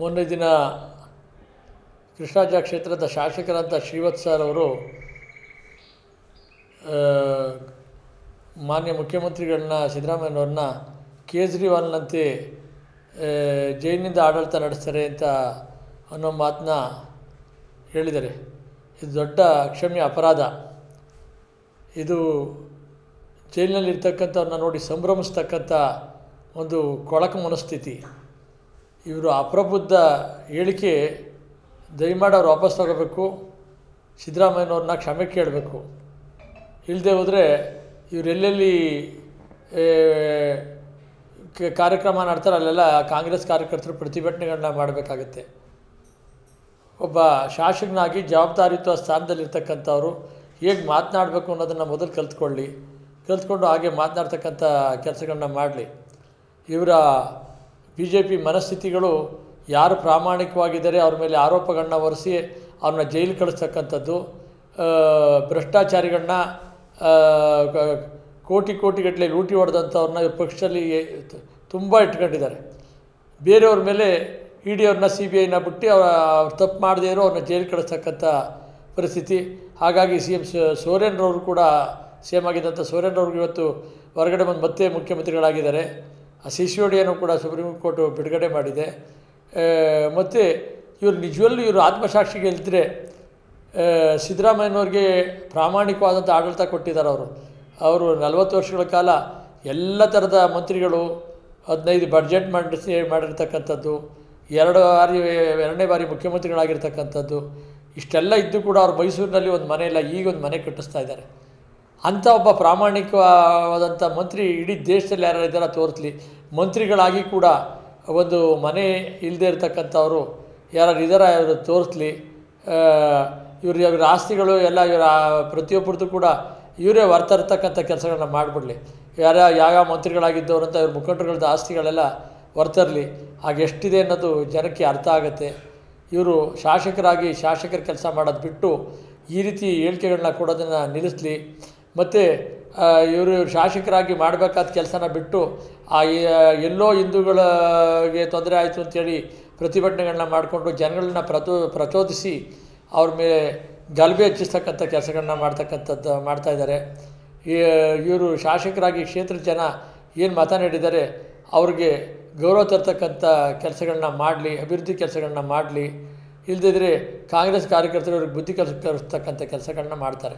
ಮೊನ್ನೆ ದಿನ ಕೃಷ್ಣರಾಜ ಕ್ಷೇತ್ರದ ಶಾಸಕರಾದ ಶ್ರೀವತ್ಸ ಸರ್ ಅವರು ಮಾನ್ಯ ಮುಖ್ಯಮಂತ್ರಿಗಳನ್ನ ಸಿದ್ದರಾಮಯ್ಯನವ್ರನ್ನ ಕೇಜ್ರಿವಾಲ್ನಂತೆ ಜೈಲಿನಿಂದ ಆಡಳಿತ ನಡೆಸ್ತಾರೆ ಅಂತ ಅನ್ನೋ ಮಾತನ್ನ ಹೇಳಿದ್ದಾರೆ. ಇದು ದೊಡ್ಡ ಅಕ್ಷಮ್ಯ ಅಪರಾಧ. ಇದು ಜೈಲಿನಲ್ಲಿರ್ತಕ್ಕಂಥವ್ರನ್ನ ನೋಡಿ ಸಂಭ್ರಮಿಸ್ತಕ್ಕಂಥ ಒಂದು ಕೊಳಕು ಮನಸ್ಥಿತಿ. ಇವರು ಅಪ್ರಬುದ್ಧ ಹೇಳಿಕೆ ದಯಮಾಡಿ ಅವ್ರು ವಾಪಸ್ ತಗೋಬೇಕು, ಸಿದ್ದರಾಮಯ್ಯನವ್ರನ್ನ ಕ್ಷಮೆ ಕೇಳಬೇಕು. ಇಲ್ಲದೆ ಹೋದರೆ ಇವರೆಲ್ಲೆಲ್ಲಿ ಕಾರ್ಯಕ್ರಮ ಮಾಡ್ತಾರೆ ಅಲ್ಲೆಲ್ಲ ಕಾಂಗ್ರೆಸ್ ಕಾರ್ಯಕರ್ತರು ಪ್ರತಿಭಟನೆಗಳನ್ನ ಮಾಡಬೇಕಾಗತ್ತೆ. ಒಬ್ಬ ಶಾಸಕನಾಗಿ ಜವಾಬ್ದಾರಿಯುತ ಸ್ಥಾನದಲ್ಲಿರ್ತಕ್ಕಂಥವ್ರು ಹೇಗೆ ಮಾತನಾಡಬೇಕು ಅನ್ನೋದನ್ನು ಮೊದಲು ಕಲ್ತ್ಕೊಂಡು ಹಾಗೆ ಮಾತನಾಡ್ತಕ್ಕಂಥ ಕೆಲಸಗಳನ್ನ ಮಾಡಲಿ. ಇವರ ಬಿ ಜೆ ಪಿ ಮನಸ್ಥಿತಿಗಳು ಯಾರು ಪ್ರಾಮಾಣಿಕವಾಗಿದ್ದಾರೆ ಅವ್ರ ಮೇಲೆ ಆರೋಪಗಳನ್ನ ಹೊರಿಸಿ ಅವ್ರನ್ನ ಜೈಲಿಗೆ ಕಳಿಸ್ತಕ್ಕಂಥದ್ದು, ಭ್ರಷ್ಟಾಚಾರಿಗಳನ್ನ ಕೋಟಿಗಟ್ಟಲೆ ಲೂಟಿ ಹೊಡೆದಂಥವ್ರನ್ನ ಇವ್ರ ಪಕ್ಷದಲ್ಲಿ ತುಂಬ ಇಟ್ಕೊಂಡಿದ್ದಾರೆ. ಬೇರೆಯವ್ರ ಮೇಲೆ ಇ ಡಿ ಅವ್ರನ್ನ ಸಿ ಬಿ ಐನ ಬಿಟ್ಟು ಅವ್ರು ತಪ್ಪು ಮಾಡದೇ ಇರೋ ಅವ್ರನ್ನ ಜೈಲಿಗೆ ಕಳಿಸ್ತಕ್ಕಂಥ ಪರಿಸ್ಥಿತಿ. ಹಾಗಾಗಿ ಸಿ ಎಮ್ ಸೋರೇನ್ರವರು ಕೂಡ ಸಿ ಎಮ್ ಆಗಿದ್ದಂಥ ಸೋರೇನ್ರವ್ರಿಗೆ ಇವತ್ತು ಹೊರಗಡೆ ಬಂದು ಮತ್ತೆ ಮುಖ್ಯಮಂತ್ರಿಗಳಾಗಿದ್ದಾರೆ. ಆ ಸಿ ಸಿ ಒಡಿಯನ್ನು ಕೂಡ ಸುಪ್ರೀಂ ಕೋರ್ಟು ಬಿಡುಗಡೆ ಮಾಡಿದೆ. ಮತ್ತು ಇವರು ನಿಜವಲ್ಲೂ ಇವರು ಆತ್ಮಸಾಕ್ಷಿಗೆ ಇಲ್ದಿದ್ರೆ ಸಿದ್ದರಾಮಯ್ಯನವ್ರಿಗೆ ಪ್ರಾಮಾಣಿಕವಾದಂಥ ಆಡಳಿತ ಕೊಟ್ಟಿದ್ದಾರೆ. ಅವರು 40 ವರ್ಷಗಳ ಕಾಲ ಎಲ್ಲ ಥರದ ಮಂತ್ರಿಗಳು 15 ಬಡ್ಜೆಟ್ ಮಾಡಿರ್ತಕ್ಕಂಥದ್ದು, 2ನೇ ಬಾರಿ ಮುಖ್ಯಮಂತ್ರಿಗಳಾಗಿರ್ತಕ್ಕಂಥದ್ದು, ಇಷ್ಟೆಲ್ಲ ಇದ್ದು ಕೂಡ ಅವ್ರು ಮೈಸೂರಿನಲ್ಲಿ ಒಂದು ಮನೆ ಇಲ್ಲ, ಈಗ ಒಂದು ಮನೆ ಕಟ್ಟಿಸ್ತಾ ಇದ್ದಾರೆ. ಅಂಥ ಒಬ್ಬ ಪ್ರಾಮಾಣಿಕವಾದಂಥ ಮಂತ್ರಿ ಇಡೀ ದೇಶದಲ್ಲಿ ಯಾರು ಇದ್ದಾರ ತೋರಿಸ್ಲಿ. ಮಂತ್ರಿಗಳಾಗಿ ಕೂಡ ಒಂದು ಮನೆ ಇಲ್ಲದೆ ಇರತಕ್ಕಂಥವ್ರು ಯಾರು ಇದ್ದಾರ ಅವರು ತೋರಿಸ್ಲಿ. ಇವರ ಆಸ್ತಿಗಳು ಎಲ್ಲ ಇವರ ಪ್ರತಿಯೊಬ್ಬರದ್ದು ಕೂಡ ಇವರೇ ಹೊರ್ತರ್ತಕ್ಕಂಥ ಕೆಲಸಗಳನ್ನ ಮಾಡಿಬಿಡಲಿ. ಯಾವ ಮಂತ್ರಿಗಳಾಗಿದ್ದವ್ರಂತ ಇವ್ರ ಮುಖಂಡರುಗಳದ್ದು ಆಸ್ತಿಗಳೆಲ್ಲ ಹೊರ್ತರಲಿ. ಹಾಗೆ ಎಷ್ಟಿದೆ ಅನ್ನೋದು ಜನಕ್ಕೆ ಅರ್ಥ ಆಗುತ್ತೆ. ಇವರು ಶಾಸಕರಾಗಿ ಶಾಸಕರ ಕೆಲಸ ಮಾಡೋದು ಬಿಟ್ಟು ಈ ರೀತಿ ಹೇಳಿಕೆಗಳನ್ನ ಕೊಡೋದನ್ನು ನಿಲ್ಲಿಸಲಿ. ಮತ್ತು ಇವರು ಶಾಸಕರಾಗಿ ಮಾಡಬೇಕಾದ ಕೆಲಸನ ಬಿಟ್ಟು ಎಲ್ಲೋ ಹಿಂದೂಗಳಿಗೆ ತೊಂದರೆ ಆಯಿತು ಅಂಥೇಳಿ ಪ್ರತಿಭಟನೆಗಳನ್ನ ಮಾಡಿಕೊಂಡು ಜನಗಳನ್ನ ಪ್ರಚೋದಿಸಿ ಅವ್ರ ಮೇಲೆ ಗಲಭೆ ಹೆಚ್ಚಿಸ್ತಕ್ಕಂಥ ಕೆಲಸಗಳನ್ನ ಮಾಡ್ತಾಯಿದ್ದಾರೆ. ಇವರು ಶಾಸಕರಾಗಿ ಕ್ಷೇತ್ರದ ಜನ ಏನು ಮತ ನೀಡಿದ್ದಾರೆ ಅವ್ರಿಗೆ ಗೌರವ ತರ್ತಕ್ಕಂಥ ಕೆಲಸಗಳನ್ನ ಮಾಡಲಿ, ಅಭಿವೃದ್ಧಿ ಕೆಲಸಗಳನ್ನ ಮಾಡಲಿ. ಇಲ್ಲದಿದ್ದರೆ ಕಾಂಗ್ರೆಸ್ ಕಾರ್ಯಕರ್ತರು ಅವ್ರಿಗೆ ಬುದ್ಧಿ ಕಲಿಸ್ತಕ್ಕಂಥ ಕೆಲಸಗಳನ್ನ ಮಾಡ್ತಾರೆ.